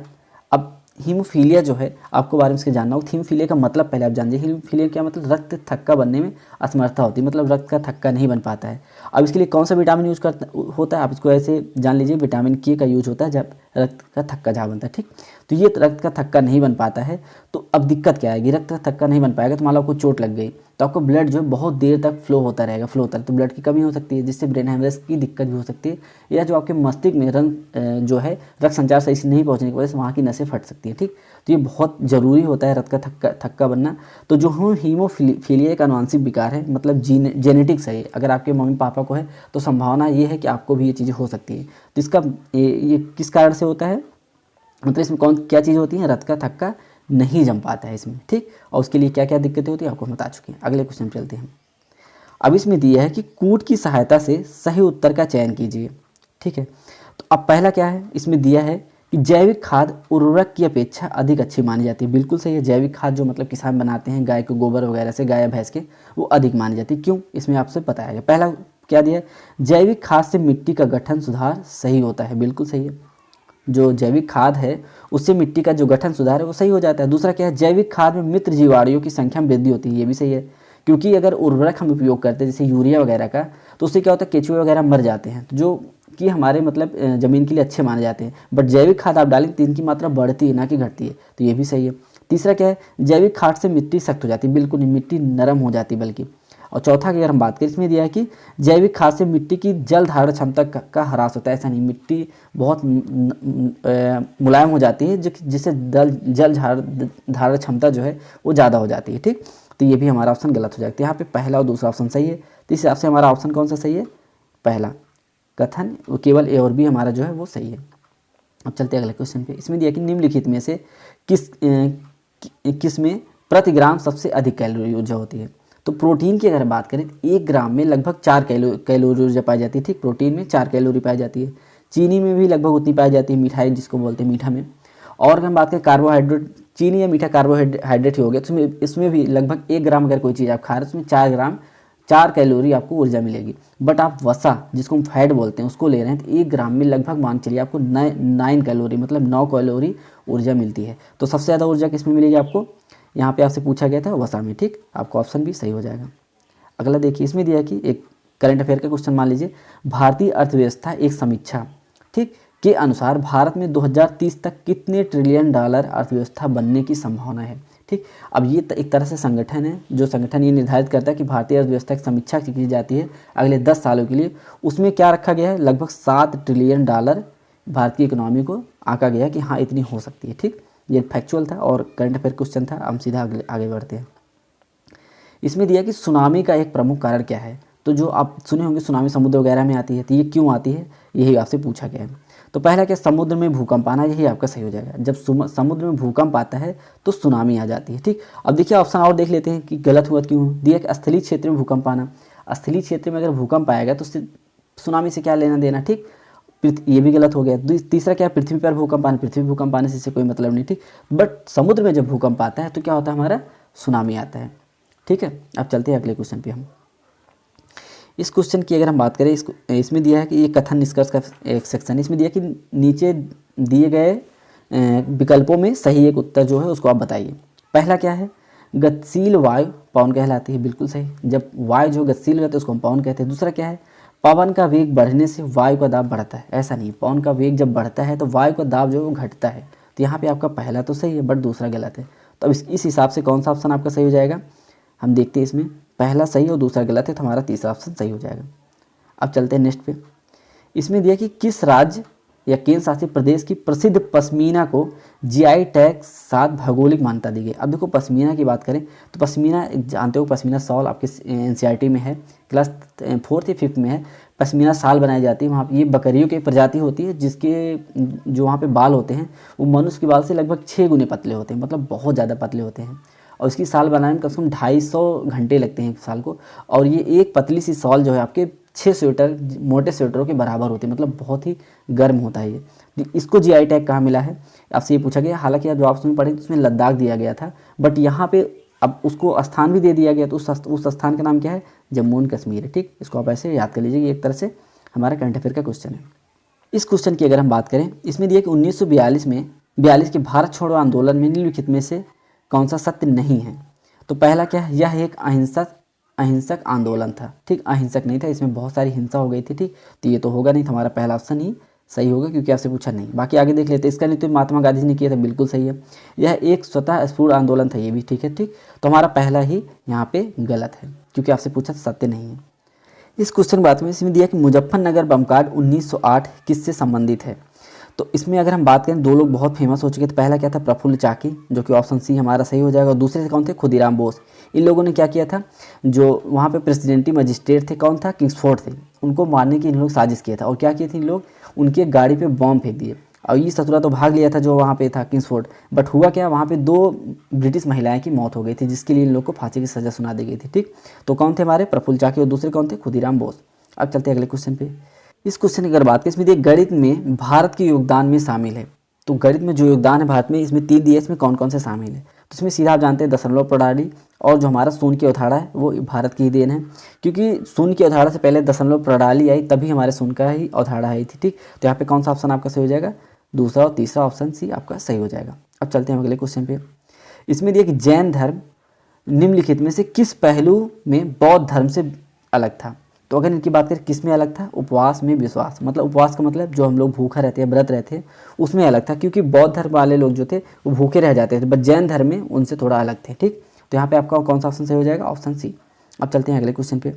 अब हीमोफीलिया जो है आपको बारे में इसके जानना होगा। हीमोफीलिया का मतलब पहले आप जान लीजिए। हीमोफीलिया क्या मतलब, रक्त थक्का बनने में असमर्थता होती है, मतलब रक्त का थक्का नहीं बन पाता है। अब इसके लिए कौन सा विटामिन यूज करता होता है, आप इसको ऐसे जान लीजिए, विटामिन के का यूज होता है जब रक्त का थक्का जहाँ बनता है, ठीक। तो ये रक्त का थक्का नहीं बन पाता है। तो अब दिक्कत क्या आएगी, रक्त का थक्का नहीं बन पाएगा तो मान लो आपको चोट लग गई, तो आपको ब्लड जो है बहुत देर तक फ्लो होता रहेगा, तो ब्लड की कमी हो सकती है, जिससे ब्रेन हेमरेज की दिक्कत भी हो सकती है, या जो आपके मस्तिष्क में जो है रक्त संचार सही से नहीं पहुंचने की वजह से वहाँ की नसें फट सकती हैं, ठीक। तो ये बहुत ज़रूरी होता है रक्त का थक्का बनना। तो जो हीमोफीलिया एक आनुवंशिक विकार है, मतलब जेनेटिक्स है। अगर आपके मम्मी पापा को है तो संभावना ये है कि आपको भी ये चीज़ें हो सकती है। तो इसका ये किस कारण से होता है, मतलब इसमें क्या चीज़ होती है, रक्त का थक्का नहीं जम पाता है इसमें, ठीक। और उसके लिए क्या क्या दिक्कतें होती है आपको बता चुके हैं। अगले क्वेश्चन चलते हैं। अब इसमें दिया है कि कूट की सहायता से सही उत्तर का चयन कीजिए, ठीक है। तो अब पहला क्या है, इसमें दिया है कि जैविक खाद उर्वरक की अपेक्षा अधिक अच्छी मानी जाती है। बिल्कुल सही है, जैविक खाद जो मतलब किसान बनाते हैं गाय के गोबर वगैरह से, गाय या भैंस के, वो अधिक मानी जाती है। क्यों, इसमें आपसे बताया गया। पहला क्या दिया है, जैविक खाद से मिट्टी का गठन सुधार सही होता है, बिल्कुल सही है। जो जैविक खाद है उससे मिट्टी का जो गठन सुधार है वो सही हो जाता है। दूसरा क्या है, जैविक खाद में मित्र जीवाणुओं की संख्या में वृद्धि होती है, ये भी सही है। क्योंकि अगर उर्वरक हम उपयोग करते हैं जैसे यूरिया वगैरह का, तो उससे क्या होता है, केंचुए वगैरह मर जाते हैं, तो जो कि हमारे मतलब ज़मीन के लिए अच्छे माने जाते हैं। बट जैविक खाद आप डालें तो इनकी मात्रा बढ़ती है ना कि घटती है, तो ये भी सही है। तीसरा क्या है, जैविक खाद से मिट्टी सख्त हो जाती है, बिल्कुल नहीं, मिट्टी नरम हो जाती है बल्कि। और चौथा की अगर हम बात करें, इसमें दिया है कि जैविक खाद से मिट्टी की जल धारण क्षमता का ह्रास होता है। ऐसा नहीं, मिट्टी बहुत मुलायम हो जाती है, जिससे जल धारण क्षमता जो है वो ज़्यादा हो जाती है, ठीक। तो ये भी हमारा ऑप्शन गलत हो जाता है। यहाँ पे पहला और दूसरा ऑप्शन सही है, तो इस हिसाब से हमारा ऑप्शन कौन सा सही है, पहला कथन, केवल ए और बी हमारा जो है वो सही है। अब चलते हैं अगले क्वेश्चन पे। इसमें दिया कि निम्नलिखित में से किस में प्रति ग्राम सबसे अधिक कैलोरी ऊर्जा होती है। तो प्रोटीन की अगर बात करें तो 1 ग्राम में लगभग 4 कैलोरी ऊर्जा पाई जाती है, ठीक। प्रोटीन में 4 कैलोरी पाई जाती है। चीनी में भी लगभग उतनी पाई जाती है, मिठाई जिसको बोलते हैं मीठा में। और अगर हम बात करें कार्बोहाइड्रेट, चीनी या मीठा कार्बोहाइड्रेट ही हो गया, तो इसमें भी लगभग 1 ग्राम अगर कोई चीज़ आप खा रहे हैं उसमें 4 कैलोरी आपको ऊर्जा मिलेगी। बट आप वसा जिसको हम फैट बोलते हैं उसको ले रहे हैं तो 1 ग्राम में लगभग मान चलिए आपको 9 कैलोरी, मतलब 9 कैलोरी ऊर्जा मिलती है। तो सबसे ज़्यादा ऊर्जा किस में मिलेगी आपको, यहाँ पे आपसे पूछा गया था वसा में, ठीक। आपको ऑप्शन भी सही हो जाएगा। अगला देखिए, इसमें दिया कि एक करंट अफेयर का क्वेश्चन मान लीजिए, भारतीय अर्थव्यवस्था एक समीक्षा, ठीक, के अनुसार भारत में 2030 तक कितने ट्रिलियन डॉलर अर्थव्यवस्था बनने की संभावना है, ठीक। अब ये एक तरह से संगठन है, जो संगठन ये निर्धारित करता है कि भारतीय अर्थव्यवस्था की समीक्षा की जाती है अगले 10 सालों के लिए। उसमें क्या रखा गया है, लगभग 7 ट्रिलियन डॉलर भारतीय इकोनॉमी को आंका गया कि हाँ इतनी हो सकती है, ठीक। ये फैक्चुअल था और करंट अफेयर क्वेश्चन था। हम सीधा आगे बढ़ते हैं। इसमें दिया कि सुनामी का एक प्रमुख कारण क्या है। तो जो आप सुने होंगे सुनामी समुद्र वगैरह में आती है, तो ये क्यों आती है यही आपसे पूछा गया है। तो पहला क्या, समुद्र में भूकंप आना, यही आपका सही हो जाएगा। जब समुद्र में भूकंप आता है तो सुनामी आ जाती है, ठीक। अब देखिए ऑप्शन और देख लेते हैं कि गलत हुआ क्यों। दिया कि स्थलीय क्षेत्र में भूकंप आना, स्थलीय क्षेत्र में अगर भूकंप आएगा तो सुनामी से क्या लेना देना, ठीक। ये भी गलत हो गया। तीसरा क्या, पृथ्वी पर भूकंप आने, पृथ्वी भूकंप आने से कोई मतलब नहीं, ठीक। बट समुद्र में जब भूकंप आता है तो क्या होता है, हमारा सुनामी आता है, ठीक है। अब चलते हैं अगले क्वेश्चन पे। हम इस क्वेश्चन की अगर हम बात करें, इसमें दिया है कि ये कथन निष्कर्ष का एक सेक्शन है। इसमें दिया कि नीचे दिए गए विकल्पों में सही एक उत्तर जो है उसको आप बताइए। पहला क्या है, गतिशील वायु पवन कहलाती है, बिल्कुल सही। जब वायु जो गतिशील रहती है उसको हम पवन कहते हैं। दूसरा क्या है, पवन का वेग बढ़ने से वायु का दाब बढ़ता है। ऐसा नहीं, पवन का वेग जब बढ़ता है तो वायु का दाब जो है वो घटता है। तो यहाँ पे आपका पहला तो सही है बट दूसरा गलत है। तो अब इस हिसाब से कौन सा ऑप्शन आपका सही हो जाएगा, हम देखते हैं। इसमें पहला सही और दूसरा गलत है, तो हमारा तीसरा ऑप्शन सही हो जाएगा। अब चलते हैं नेक्स्ट पे। इसमें दिया कि किस राज्य या केंद्र शासित प्रदेश की प्रसिद्ध पश्मीना को जीआई टैग साथ भौगोलिक मान्यता दी गई। अब देखो पश्मीना की बात करें तो पश्मीना जानते हो, पश्मीना शॉल आपके एनसीईआरटी में है, क्लास 4th या 5th में है। पश्मीना शाल बनाई जाती है वहाँ पे। ये बकरियों की प्रजाति होती है जिसके जो वहाँ पे बाल होते हैं वो मनुष्य के बाल से लगभग 6 गुने पतले होते हैं, मतलब बहुत ज़्यादा पतले होते हैं। और इसकी शाल बनाने में कम से कम 250 घंटे लगते हैं एक साल को। और ये एक पतली सी शॉल जो है आपके 6 स्वेटर मोटे स्वेटरों के बराबर होती है, मतलब बहुत ही गर्म होता है ये। इसको जीआई टैग कहाँ मिला है आपसे ये पूछा गया। हालांकि आप जो ऑप्शन में पढ़े तो उसमें लद्दाख दिया गया था, बट यहाँ पे अब उसको स्थान भी दे दिया गया। तो उस स्थान का नाम क्या है, जम्मू एंड कश्मीर है। ठीक, इसको आप ऐसे याद कर लीजिए कि एक तरह से हमारा करंट अफेयर का क्वेश्चन है। इस क्वेश्चन की अगर हम बात करें, इसमें दिया कि 1942 के भारत छोड़ो आंदोलन में निम्नलिखित में से कौन सा सत्य नहीं है। तो पहला क्या है, यह एक अहिंसक आंदोलन था। ठीक, अहिंसक नहीं था, इसमें बहुत सारी हिंसा हो गई थी। ठीक, तो ये तो होगा नहीं, तो हमारा पहला ऑप्शन ही सही होगा क्योंकि आपसे पूछा नहीं। बाकी आगे देख लेते हैं। इसका नहीं तो महात्मा गांधी जी ने किया था, बिल्कुल सही है। यह एक स्वतः स्फूर्त आंदोलन था, ये भी ठीक है। ठीक, तो हमारा पहला ही यहाँ पे गलत है क्योंकि आपसे पूछा सत्य नहीं है। इस क्वेश्चन बात में इसमें दिया कि मुजफ्फरनगर बमकांड 1908 किससे संबंधित है। तो इसमें अगर हम बात करें, दो लोग बहुत फेमस हो चुके थे। पहला क्या था, प्रफुल्ल चाकी, जो कि ऑप्शन सी हमारा सही हो जाएगा। और दूसरे से कौन थे, खुदीराम बोस। इन लोगों ने क्या किया था, जो वहाँ पे प्रेसिडेंटी मजिस्ट्रेट थे, कौन था, किंग्सफोर्ड थे। उनको मारने की इन लोग साजिश किया था। और क्या किए थे इन लोग, उनकी एक गाड़ी पे बॉम्ब फेंक दिए। और ये ससुरा तो भाग लिया था जो वहाँ पे था किंग्सफोर्ड, बट हुआ क्या, वहाँ पे 2 ब्रिटिश महिलाएं की मौत हो गई थी, जिसके लिए इन लोग को फांसी की सज़ा सुना दी गई थी। ठीक, तो कौन थे हमारे, प्रफुल्ल चाकी, और दूसरे कौन थे, खुदीराम बोस। अब चलते हैं अगले क्वेश्चन पे। इस क्वेश्चन की अगर बात करें, इसमें दिए गणित में भारत के योगदान में शामिल है। तो गणित में जो योगदान है भारत में, इसमें 3 दिए, इसमें कौन कौन से शामिल है। तो इसमें सीधा आप जानते हैं दशमलव प्रणाली, और जो हमारा शून्य की अवधारणा है वो भारत की ही देन है, क्योंकि शून्य की अवधारणा से पहले दशमलव प्रणाली आई, तभी हमारे शून्य का ही अवधारणा आई थी। ठीक, तो यहाँ पे कौन सा ऑप्शन आपका सही हो जाएगा, दूसरा और तीसरा ऑप्शन सी आपका सही हो जाएगा। अब चलते हैं अगले क्वेश्चन पे। इसमें दिया कि जैन धर्म निम्नलिखित में से किस पहलू में बौद्ध धर्म से अलग था। तो अगर इनकी बात करें किस में अलग था, उपवास में विश्वास। मतलब उपवास का मतलब जो हम लोग भूखा रहते हैं, व्रत रहते हैं, उसमें अलग था, क्योंकि बौद्ध धर्म वाले लोग जो थे वो भूखे रह जाते थे, बट जैन धर्म में उनसे थोड़ा अलग थे। ठीक, तो यहाँ पे आपका कौन सा ऑप्शन सही हो जाएगा, ऑप्शन सी। अब चलते हैं अगले क्वेश्चन पे।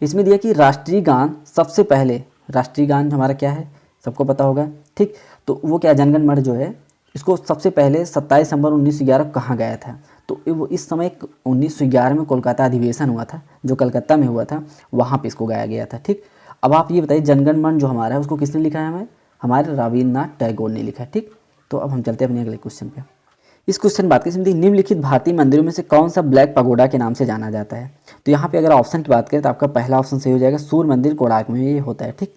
इसमें दिया कि राष्ट्रीय गान सबसे पहले, राष्ट्रीय गान हमारा क्या है सबको पता होगा। ठीक, तो वो क्या, जनगण मन जो है, इसको सबसे पहले 27 दिसंबर 1911 कहाँ गाया था। तो वो इस समय 1911 में कोलकाता अधिवेशन हुआ था, जो कलकत्ता में हुआ था, वहाँ पे इसको गाया गया था। ठीक, अब आप ये बताइए जनगण मन जो हमारा है उसको किसने लिखा है, हमारे रविन्द्रनाथ टैगोर ने लिखा है। ठीक, तो अब हम चलते हैं अपने अगले क्वेश्चन पे। इस क्वेश्चन बात करें, निम्नलिखित भारतीय मंदिरों में से कौन सा ब्लैक पगोडा के नाम से जाना जाता है। तो यहाँ पे अगर ऑप्शन की बात करें तो आपका पहला ऑप्शन सही हो जाएगा, सूर्य मंदिर कोणार्क में ये होता है। ठीक,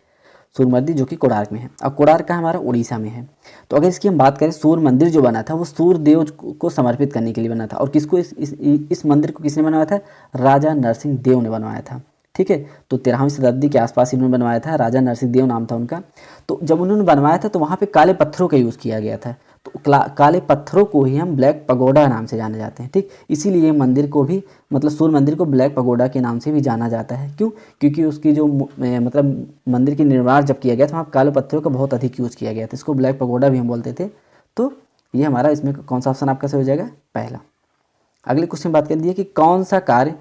सूर्य मंदिर जो कि कोणार्क में है, और कोणार्क का हमारा उड़ीसा में है। तो अगर इसकी हम बात करें, सूर्य मंदिर जो बना था वो सूर्य देव को समर्पित करने के लिए बना था। और किसको, इस मंदिर को किसने बनवाया था, राजा नरसिंह देव ने बनवाया था। ठीक है, तो 13वीं शताब्दी के आसपास इन्होंने बनवाया था, राजा नरसिंह देव नाम था उनका। तो जब उन्होंने बनवाया था तो वहाँ पे काले पत्थरों का यूज़ किया गया था। तो काले पत्थरों को ही हम ब्लैक पगोडा नाम से जाने जाते हैं। ठीक, इसीलिए मंदिर को भी, मतलब सूर्य मंदिर को ब्लैक पगोडा के नाम से भी जाना जाता है। क्यों, क्योंकि उसकी जो मतलब मंदिर की निर्माण जब किया गया था वहाँ काले पत्थरों का बहुत अधिक यूज़ किया गया था, इसको ब्लैक पगोडा भी हम बोलते थे। तो ये हमारा इसमें कौन सा ऑप्शन आपका सही हो जाएगा, पहला। अगले क्वेश्चन बात कर लीजिए कि कौन सा कार्य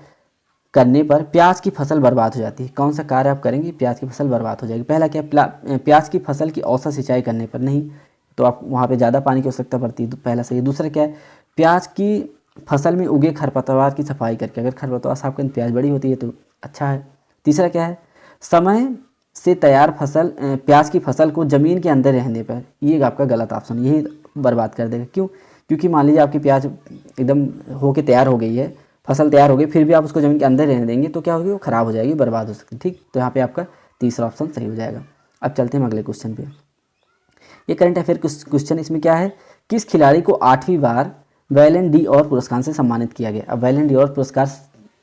करने पर प्याज की फसल बर्बाद हो जाती है। कौन सा कार्य आप करेंगे प्याज की फसल बर्बाद हो जाएगी। पहला क्या, प्याज की फसल की औसत सिंचाई करने पर, नहीं तो आप वहाँ पे ज़्यादा पानी की आवश्यकता पड़ती है, तो पहला सही है। दूसरा क्या है, प्याज की फसल में उगे खरपतवार की सफाई करके, अगर खरपतवार साफ करके प्याज बड़ी होती है तो अच्छा है। तीसरा क्या है, समय से तैयार फसल प्याज की फसल को ज़मीन के अंदर रहने पर, ये आपका गलत ऑप्शन, यही बर्बाद कर देगा। क्यों, क्योंकि मान लीजिए आपकी प्याज एकदम होके तैयार हो गई है, फसल तैयार हो गई, फिर भी आप उसको ज़मीन के अंदर रहने देंगे तो क्या होगी, वो ख़राब हो जाएगी, बर्बाद हो सकती है। ठीक, तो यहाँ पे आपका तीसरा ऑप्शन सही हो जाएगा। अब चलते हैं अगले क्वेश्चन पे। ये करंट अफेयर क्वेश्चन, इसमें क्या है, किस खिलाड़ी को 8वीं बार वैलेंट डी और पुरस्कार से सम्मानित किया गया। अब वैलेंट डी और पुरस्कार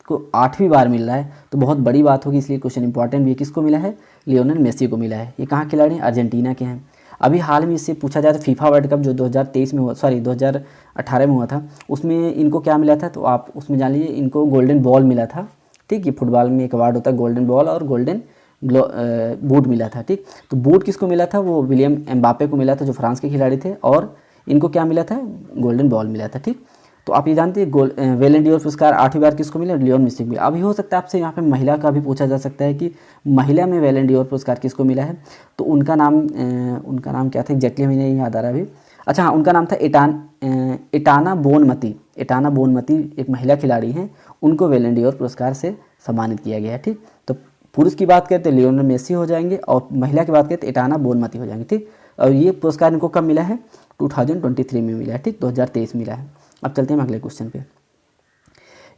को 8वीं बार मिल रहा है तो बहुत बड़ी बात होगी, इसलिए क्वेश्चन इंपॉर्टेंट भी है। किसको मिला है, लियोनेल मेसी को मिला है। ये कहाँ खिलाड़ी हैं, अर्जेंटीना के हैं। अभी हाल में इससे पूछा जाए तो फीफा वर्ल्ड कप जो 2023 में हुआ, सॉरी 2018 में हुआ था, उसमें इनको क्या मिला था, तो आप उसमें जान लीजिए इनको गोल्डन बॉल मिला था। ठीक, ये फुटबॉल में एक अवार्ड होता है गोल्डन बॉल और गोल्डन बूट मिला था। ठीक, तो बूट किसको मिला था, वो विलियम एम्बापे को मिला था जो फ्रांस के खिलाड़ी थे, और इनको क्या मिला था, गोल्डन बॉल मिला था। ठीक, तो आप ये जानते हैं वेलन डी पुरस्कार 8वीं बार किसको मिला, लियोन मेसी को मिला। अभी हो सकता है आपसे यहाँ पे महिला का भी पूछा जा सकता है कि महिला में वेलन डी पुरस्कार किसको मिला है, तो उनका नाम क्या था एग्जैक्टली हमें नहीं याद आ रहा अभी। अच्छा हाँ, उनका नाम था एटाना बोनमती। एटाना बोनमती एक महिला खिलाड़ी हैं, उनको वेलन डी पुरस्कार से सम्मानित किया गया है। ठीक, तो पुरुष की बात करते हैं लियोनेल मेसी हो जाएंगे, और महिला की बात करते हैं एटाना बोनमती हो जाएंगे। ठीक, और ये पुरस्कार इनको कब मिला है, 2023 में मिला है। ठीक, 2023 मिला है। अब चलते हैं अगले क्वेश्चन पे।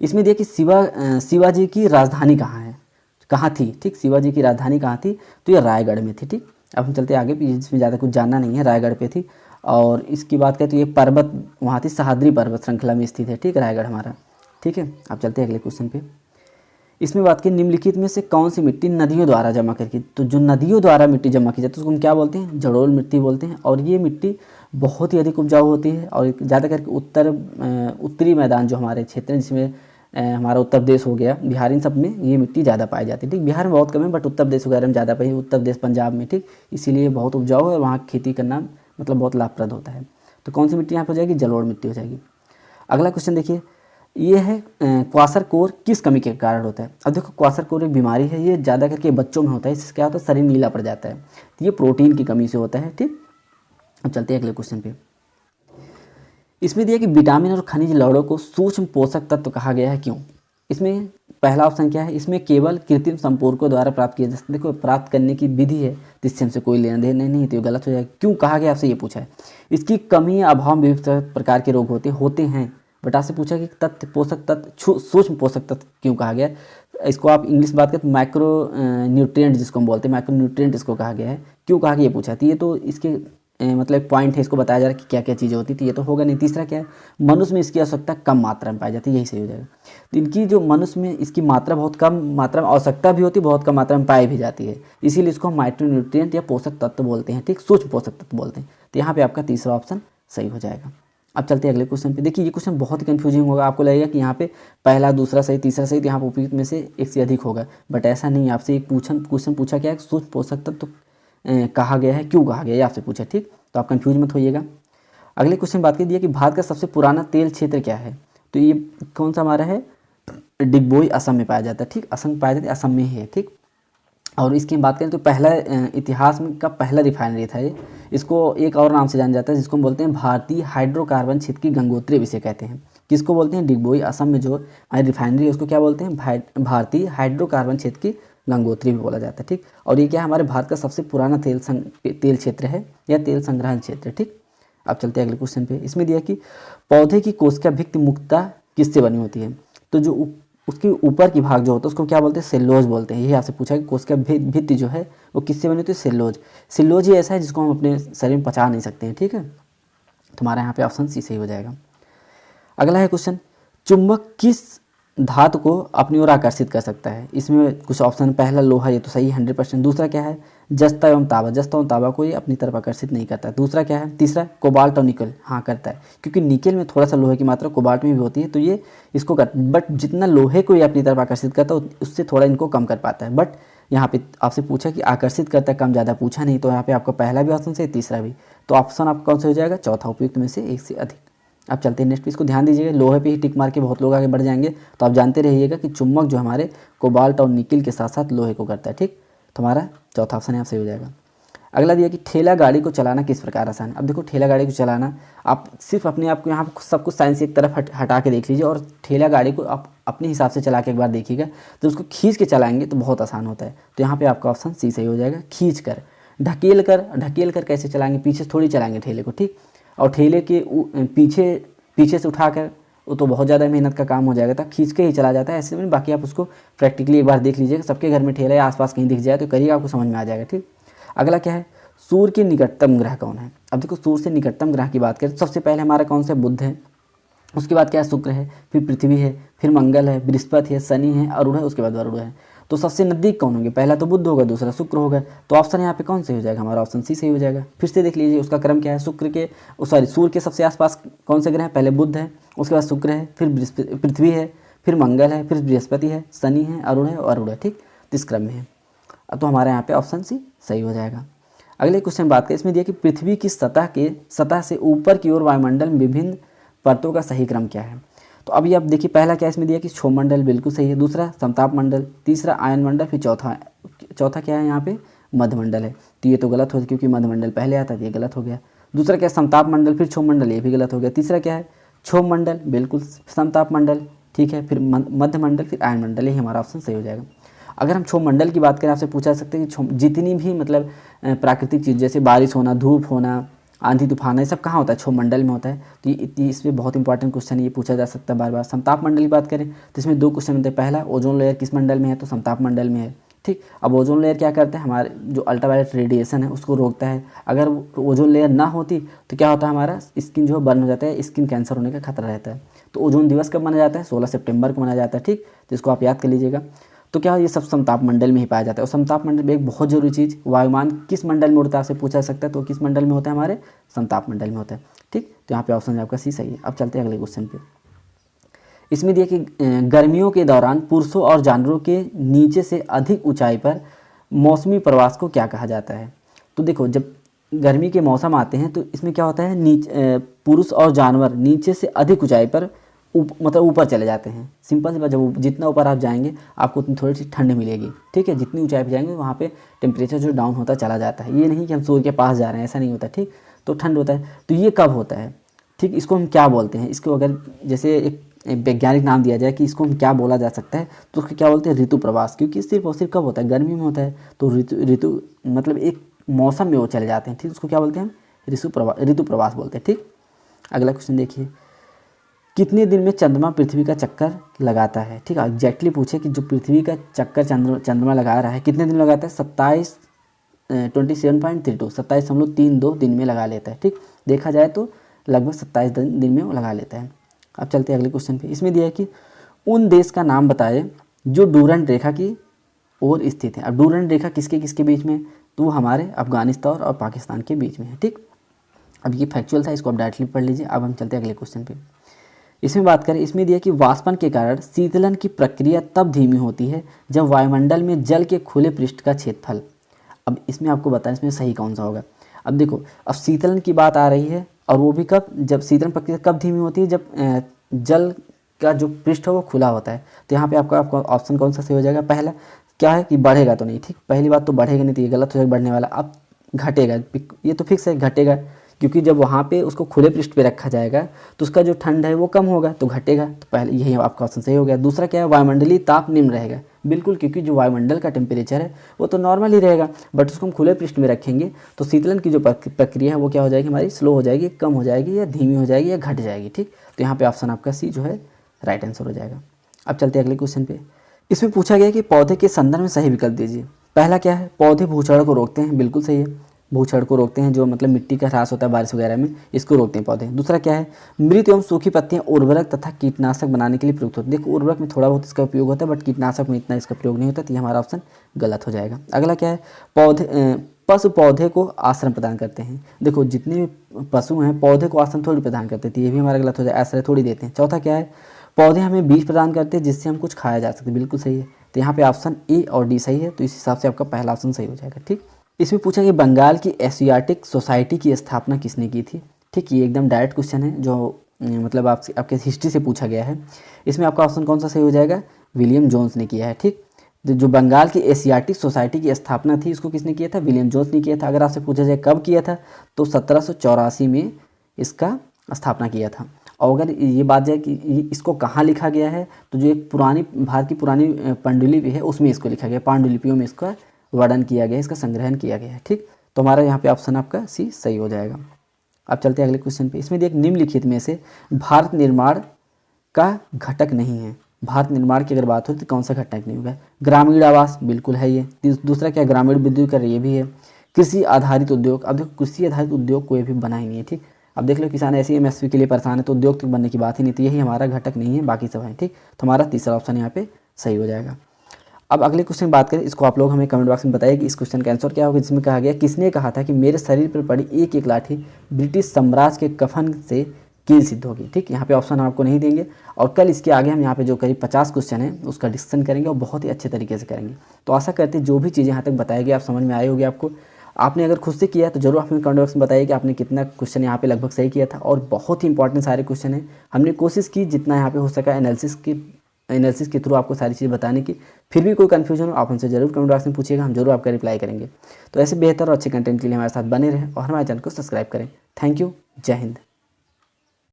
इसमें देखिए शिवाजी की राजधानी कहाँ थी। ठीक, शिवाजी की राजधानी कहाँ थी, तो ये रायगढ़ में थी। ठीक, अब हम चलते हैं आगे, इसमें ज़्यादा कुछ जानना नहीं है, रायगढ़ पे थी। और इसकी बात करें तो ये पर्वत वहाँ थी, सह्याद्री पर्वत श्रृंखला में स्थित है। ठीक, रायगढ़ हमारा। ठीक है, अब चलते हैं अगले क्वेश्चन पे। इसमें बात की निम्नलिखित में से कौन सी मिट्टी नदियों द्वारा जमा करके, तो जो नदियों द्वारा मिट्टी जमा की जाती है उसको हम क्या बोलते हैं, जड़ोल मिट्टी बोलते हैं। और ये मिट्टी बहुत ही अधिक उपजाऊ होती है, और ज़्यादा करके उत्तरी मैदान जो हमारे क्षेत्र हैं, जिसमें हमारा उत्तर प्रदेश हो गया, बिहार, इन सब में ये मिट्टी ज़्यादा पाई जाती है। ठीक, बिहार में बहुत कम है, बट उत्तर प्रदेश वगैरह में ज़्यादा पाई, उत्तर प्रदेश पंजाब में। ठीक, इसीलिए बहुत उपजाऊ है और वहाँ खेती करना मतलब बहुत लाभप्रद होता है। तो कौन सी मिट्टी यहाँ पर हो जाएगी, जलोढ़ मिट्टी हो जाएगी। अगला क्वेश्चन देखिए, ये है क्वासरकोर किस कमी के कारण होता है। अब देखो क्वासरकोर एक बीमारी है, ये ज़्यादा करके बच्चों में होता है। इससे क्या होता है, शरीर नीला पड़ जाता है, तो ये प्रोटीन की कमी से होता है। ठीक, अब चलते हैं अगले क्वेश्चन पे। इसमें दिया कि विटामिन और खनिज लवणों को सूक्ष्म पोषक तत्व कहा गया है, क्यों। इसमें पहला ऑप्शन क्या है, इसमें केवल कृत्रिम संपर्कों द्वारा प्राप्त किया जा सकता है। देखो प्राप्त करने की विधि है, जिससे हमसे कोई लेना देना नहीं, तो ये गलत हो जाएगा। क्यों कहा गया, आपसे ये पूछा है। इसकी कमी या अभाव में विभिन्न प्रकार के रोग होते हैं, बट आपसे पूछा कि तत्व पोषक तत्व सूक्ष्म पोषक तत्व क्यों कहा गया है। इसको आप इंग्लिश बात करें तो माइक्रो न्यूट्रिएंट जिसको हम बोलते हैं, माइक्रो न्यूट्रिएंट इसको कहा गया है। क्यों कहा गया ये पूछा, तो ये तो इसके मतलब पॉइंट है, इसको बताया जा रहा है कि क्या क्या चीज़ें होती थी, ये तो होगा नहीं। तीसरा क्या है, मनुष्य में इसकी आवश्यकता कम मात्रा में पाई जाती है, यही सही हो जाएगा। तो इनकी जो मनुष्य में इसकी मात्रा बहुत कम मात्रा में, आवश्यकता भी होती है, बहुत कम मात्रा में पाई भी जाती है, इसीलिए इसको हम माइक्रोन्यूट्रिएंट या पोषक तत्व बोलते हैं। ठीक, सूक्ष्म पोषक तत्व बोलते हैं। तो यहाँ पे आपका तीसरा ऑप्शन सही हो जाएगा। अब चलते हैं अगले क्वेश्चन पे। देखिए ये क्वेश्चन बहुत ही कंफ्यूजिंग होगा, आपको लगेगा कि यहाँ पे पहला दूसरा सही तीसरा सही, तो यहाँ पर उपयुक्त में से एक से अधिक होगा, बट ऐसा नहीं है। आपसे एक क्वेश्चन पूछा गया है सूक्ष्म पोषक तत्व कहा गया है, क्यों कहा गया है, आपसे पूछा। ठीक, तो आप कंफ्यूज मत होइएगा। अगले क्वेश्चन बात कीजिए कि भारत का सबसे पुराना तेल क्षेत्र क्या है, तो ये कौन सा हमारा है, डिगबोई असम में पाया जाता है। ठीक, असम में पाया जाता है, असम में ही है। ठीक, और इसकी बात करें तो पहला इतिहास में का पहला रिफाइनरी था ये। इसको एक और नाम से जाना जाता है, जिसको हम बोलते हैं भारतीय हाइड्रोकार्बन क्षेत्र की गंगोत्री विषय कहते हैं। किसको बोलते हैं, डिगबोई असम में जो रिफाइनरी है उसको क्या बोलते हैं, भारतीय हाइड्रोकार्बन क्षेत्र की गंगोत्री भी बोला जाता है। ठीक, और ये क्या हमारे भारत का सबसे पुराना तेल क्षेत्र है या तेल संग्रहण क्षेत्र है। ठीक, अब चलते हैं अगले क्वेश्चन पे। इसमें दिया कि पौधे की कोशिका भित्ति मुख्यतः किससे बनी होती है, तो जो उसके ऊपर की भाग जो होता है उसको क्या बोलते हैं, सेल्यूलोज बोलते हैं। यही आपसे पूछा कि कोशिका भित्ति जो है वो किससे बनी होती है, सेल्यूलोज ही ऐसा है जिसको हम अपने शरीर में पचा नहीं सकते हैं। ठीक है, तुम्हारा यहाँ पे ऑप्शन सी सही हो जाएगा। अगला है क्वेश्चन, चुंबक किस धातु को अपनी ओर आकर्षित कर सकता है। इसमें कुछ ऑप्शन, पहला लोहा, ये तो सही 100%। दूसरा क्या है, जस्ता एवं तांबा को ये अपनी तरफ आकर्षित नहीं करता है। दूसरा क्या है, तीसरा कोबाल्ट और निकल, हाँ करता है, क्योंकि निकल में थोड़ा सा लोहे की मात्रा कोबाल्ट में भी होती है, तो ये इसको कर, बट जितना लोहे को ये अपनी तरफ आकर्षित करता है उससे थोड़ा इनको कम कर पाता है। बट यहाँ पे आपसे पूछा कि आकर्षित करता है, कम ज़्यादा पूछा नहीं, तो यहाँ पे आपका पहला भी ऑप्शन से तीसरा भी, तो ऑप्शन आपका कौन सा हो जाएगा, चौथा, उपयुक्त में से एक से अधिक। अब चलते हैं नेक्स्ट पे, इसको ध्यान दीजिएगा, लोहे पे ही टिक मार के बहुत लोग आगे बढ़ जाएंगे, तो आप जानते रहिएगा कि चुंबक जो हमारे कोबाल्ट और निकल के साथ साथ लोहे को करता है। ठीक, तो हमारा चौथा ऑप्शन यहाँ सही हो जाएगा। अगला दिया कि ठेला गाड़ी को चलाना किस प्रकार आसान है। अब देखो ठेला गाड़ी को चलाना, आप सिर्फ अपने आप को यहाँ सब कुछ साइंस एक तरफ हटा के देख लीजिए, और ठेला गाड़ी को आप अपने हिसाब से चला के एक बार देखिएगा, तो उसको खींच के चलाएंगे तो बहुत आसान होता है। तो यहाँ पे आपका ऑप्शन सी सही हो जाएगा, खींच कर। ढकेल कर कैसे चलाएंगे, पीछे से थोड़ी चलाएंगे ठेले को। ठीक, और ठेले के पीछे से उठाकर वो तो बहुत ज़्यादा मेहनत का काम हो जाएगा, तो खींच के ही चला जाता है ऐसे में। बाकी आप उसको प्रैक्टिकली एक बार देख लीजिएगा, सबके घर में ठेला या आसपास कहीं दिख जाए तो करिएगा, आपको समझ में आ जाएगा। ठीक, अगला क्या है, सूर्य के निकटतम ग्रह कौन है। अब देखो सूर्य से निकटतम ग्रह की बात करें तो सबसे पहले हमारा कौन सा, बुध है, उसके बाद क्या है, शुक्र है, फिर पृथ्वी है, फिर मंगल है, बृहस्पति है, शनि है, अरुण है, उसके बाद वरुण है। तो सबसे नज़दीक कौन होंगे, पहला तो बुध होगा, दूसरा शुक्र होगा, तो ऑप्शन यहाँ पे कौन सही हो जाएगा, हमारा ऑप्शन सी सही हो जाएगा। फिर से देख लीजिए उसका क्रम क्या है, सूर्य के सबसे आसपास कौन से ग्रह हैं, पहले बुध है, उसके बाद शुक्र है, फिर पृथ्वी है, फिर मंगल है, फिर बृहस्पति है, शनि है, अरुण है, ठीक, तो इस क्रम में है। अब तो हमारे यहाँ पे ऑप्शन सी सही हो जाएगा। अगले क्वेश्चन बात करें, इसमें दिया कि पृथ्वी की सतह से ऊपर की ओर वायुमंडल में विभिन्न परतों का सही क्रम क्या है। तो अभी आप देखिए पहला क्या इसमें दिया कि क्षोभमंडल, बिल्कुल सही है, दूसरा समताप मंडल, तीसरा आयन मंडल, फिर चौथा क्या है यहाँ पे मध्यमंडल है। तो ये तो गलत हो, क्योंकि मध्यमंडल पहले आता है, ये गलत हो गया। दूसरा क्या है समताप मंडल, फिर क्षोभमंडल, ये भी गलत हो गया। तीसरा क्या है क्षोभमंडल, बिल्कुल, समताप मंडल, ठीक है, फिर मध्यमंडल, फिर आयन मंडल, ये हमारा ऑप्शन सही हो जाएगा। अगर हम क्षोभमंडल की बात करें, आपसे पूछा सकते हैं कि जितनी भी मतलब प्राकृतिक चीज़ जैसे बारिश होना, धूप होना, आंधी तूफान, ये सब कहाँ होता है, क्षोभमंडल में होता है। तो ये इसमें बहुत इंपॉर्टेंट क्वेश्चन है, ये पूछा जा सकता है बार बार। समताप मंडल की बात करें तो इसमें 2 क्वेश्चन होते हैं, पहला ओजोन लेयर किस मंडल में है, तो समताप मंडल में है, ठीक। अब ओजोन लेयर क्या करता है, हमारे जो अल्ट्रावायलेट रेडिएशन है उसको रोकता है। अगर ओजोन लेयर ना होती तो क्या होता है, हमारा स्किन जो है बर्न हो जाता है, स्किन कैंसर होने का खतरा रहता है। तो ओजोन दिवस कब मनाया जाता है, 16 सितंबर को मनाया जाता है, ठीक, तो इसको आप याद कर लीजिएगा। तो क्या ये सब समताप मंडल में ही पाया जाता है। और समताप मंडल में एक बहुत जरूरी चीज़, वायुमान किस मंडल में उड़ता है, आपसे पूछा सकता है, तो किस मंडल में होता है, हमारे समताप मंडल में होता है, ठीक। तो यहाँ पे ऑप्शन आपका सी सही है। अब चलते हैं अगले क्वेश्चन पे। इसमें दिया कि गर्मियों के दौरान पुरुषों और जानवरों के नीचे से अधिक ऊंचाई पर मौसमी प्रवास को क्या कहा जाता है। तो देखो जब गर्मी के मौसम आते हैं तो इसमें क्या होता है, पुरुष और जानवर नीचे से अधिक ऊंचाई पर मतलब ऊपर चले जाते हैं। सिंपल सी बात, जब जितना ऊपर आप जाएंगे आपको उतनी थोड़ी सी ठंड मिलेगी, ठीक है। जितनी ऊंचाई पे जाएंगे वहाँ पे टेम्परेचर जो डाउन होता चला जाता है। ये नहीं कि हम सूर्य के पास जा रहे हैं, ऐसा नहीं होता, ठीक। तो ठंड होता है, तो ये कब होता है, ठीक, इसको हम क्या बोलते हैं, इसको अगर जैसे एक वैज्ञानिक नाम दिया जाए कि इसको हम क्या बोला जा सकता है, तो उसको क्या बोलते हैं, ऋतु प्रवास। क्योंकि सिर्फ और सिर्फ कब होता है, गर्मी में होता है। तो ऋतु मतलब एक मौसम में वो चले जाते हैं, ठीक। उसको क्या बोलते हैं हम, ऋतु प्रवास बोलते हैं, ठीक। अगला क्वेश्चन देखिए, कितने दिन में चंद्रमा पृथ्वी का चक्कर लगाता है, ठीक है। एग्जैक्टली पूछे कि जो पृथ्वी का चक्कर चंद्रमा लगा रहा है कितने दिन लगाता है, 27.32 दिन में लगा लेता है, ठीक। देखा जाए तो लगभग 27 दिन में वो लगा लेता है। अब चलते हैं अगले क्वेश्चन पे। इसमें दिया है कि उन देश का नाम बताए जो डूरंड रेखा की ओर स्थित है। अब डूरंड रेखा किसके किसके बीच में, तो वो हमारे अफगानिस्तान और पाकिस्तान के बीच में है, ठीक। अब ये फैक्चुअल था, इसको आप डायरेक्टली पढ़ लीजिए। अब हम चलते हैं अगले क्वेश्चन पे। इसमें बात करें, इसमें दिया कि वाष्पन के कारण शीतलन की प्रक्रिया तब धीमी होती है जब वायुमंडल में जल के खुले पृष्ठ का क्षेत्रफल। अब इसमें आपको बताएं इसमें सही कौन सा होगा। अब देखो, अब शीतलन की बात आ रही है, और वो भी कब, जब शीतलन प्रक्रिया कब धीमी होती है, जब जल का जो पृष्ठ है वो खुला होता है। तो यहाँ पे आपका ऑप्शन कौन सा सही हो जाएगा, पहला क्या है कि बढ़ेगा तो नहीं, ठीक। पहली बात तो बढ़ेगा नहीं, तो ये गलत हो जाएगा, बढ़ने वाला। अब घटेगा, ये तो फिक्स है घटेगा, क्योंकि जब वहाँ पे उसको खुले पृष्ठ पे रखा जाएगा तो उसका जो ठंड है वो कम होगा, तो घटेगा। तो पहले यही आपका ऑप्शन सही हो गया। दूसरा क्या है, वायुमंडलीय ताप निम्न रहेगा, बिल्कुल, क्योंकि जो वायुमंडल का टेम्परेचर है वो तो नॉर्मल ही रहेगा, बट उसको हम खुले पृष्ठ में रखेंगे तो शीतलन की जो प्रक्रिया है वो क्या हो जाएगी, हमारी स्लो हो जाएगी, कम हो जाएगी, या धीमी हो जाएगी, या घट जाएगी, ठीक। तो यहाँ पे ऑप्शन आपका सी जो है राइट आंसर हो जाएगा। अब चलते हैं अगले क्वेश्चन पे। इसमें पूछा गया कि पौधे के संदर्भ में सही विकल्प दीजिए। पहला क्या है, पौधे भूक्षरण को रोकते हैं, बिल्कुल सही है, भूक्षरण को रोकते हैं, जो मतलब मिट्टी का ह्रास होता है बारिश वगैरह में, इसको रोकते हैं पौधे। दूसरा क्या है, मृत एवं सूखी पत्तियां उर्वरक तथा कीटनाशक बनाने के लिए प्रयुक्त होती है। देखो उर्वरक में थोड़ा बहुत इसका उपयोग होता है, बट कीटनाशक में इतना इसका प्रयोग नहीं होता, तो ये हमारा ऑप्शन गलत हो जाएगा। अगला क्या है, पशु पौधे को आश्रय प्रदान करते हैं। देखो जितने भी पशु हैं पौधे को आश्रय थोड़ी प्रदान करते हैं, तो ये भी हमारा गलत हो जाएगा, आश्रय थोड़ी देते हैं। चौथा क्या है, पौधे हमें बीज प्रदान करते हैं जिससे हम कुछ खाया जा सकते, बिल्कुल सही है। तो यहाँ पे ऑप्शन ए और डी सही है, तो इस हिसाब से आपका पहला ऑप्शन सही हो जाएगा, ठीक। इसमें पूछा कि बंगाल की एशियाटिक सोसाइटी की स्थापना किसने की थी, ठीक। ये एकदम डायरेक्ट क्वेश्चन है, जो मतलब आपके हिस्ट्री से पूछा गया है। इसमें आपका ऑप्शन कौन सा सही हो जाएगा, विलियम जोन्स ने किया है, ठीक। जो बंगाल की एशियाटिक सोसाइटी की स्थापना थी इसको किसने किया था, विलियम जोन्स ने किया था। अगर आपसे पूछा जाए कब किया था, तो 1784 में इसका स्थापना किया था। और अगर ये बात जाए कि इसको कहाँ लिखा गया है, तो जो एक पुरानी भारत की पुरानी पांडुलिपि है उसमें इसको लिखा गया, पांडुलिपियों में इसका वर्णन किया गया, इसका संग्रहण किया गया है, ठीक। तो हमारा यहाँ पे ऑप्शन आपका सी सही हो जाएगा। अब चलते हैं अगले क्वेश्चन पे। इसमें देख निम्नलिखित में से भारत निर्माण का घटक नहीं है। भारत निर्माण की अगर बात हो तो कौन सा घटक नहीं होगा, ग्रामीण आवास, बिल्कुल है ये। दूसरा क्या, ग्रामीण विद्युतीकरण, ये भी है। कृषि आधारित उद्योग, अब देखो कृषि आधारित उद्योग कोई भी बना ही नहीं है, ठीक। अब देख लो किसान ऐसे ही एमएसपी के लिए परेशान है, तो उद्योग तक बनने की बात ही नहीं थी, यही हमारा घटक नहीं है, बाकी सब है, ठीक। तो हमारा तीसरा ऑप्शन यहाँ पे सही हो जाएगा। अब अगले क्वेश्चन की बात करें, इसको आप लोग हमें कमेंट बॉक्स में बताइए कि इस क्वेश्चन का आंसर क्या होगा, जिसमें कहा गया किसने कहा था कि मेरे शरीर पर पड़ी एक एक लाठी ब्रिटिश साम्राज्य के कफन से कील सिद्ध होगी। ठीक, यहाँ पे ऑप्शन हम आपको नहीं देंगे और कल इसके आगे हम यहाँ पे जो करीब 50 क्वेश्चन है उसका डिस्कशन करेंगे और बहुत ही अच्छे तरीके से करेंगे। तो आशा करते हैं जो भी चीज़ें यहाँ तक बताई गई आप समझ में आई होगी आपको। आपने अगर खुद से किया है तो जरूर आप हमें कमेंट बॉक्स में बताइए कि आपने कितना क्वेश्चन यहाँ पे लगभग सही किया था। और बहुत ही इंपॉर्टेंट सारे क्वेश्चन हैं, हमने कोशिश की जितना यहाँ पे हो सका एनालिसिस के थ्रू आपको सारी चीज़ बताने की। फिर भी कोई कन्फ्यूजन हो आप हमसे जरूर कमेंट बॉक्स में पूछिएगा, हम जरूर आपका रिप्लाई करेंगे। तो ऐसे बेहतर और अच्छे कंटेंट के लिए हमारे साथ बने रहें और हमारे चैनल को सब्सक्राइब करें। थैंक यू, जय हिंद।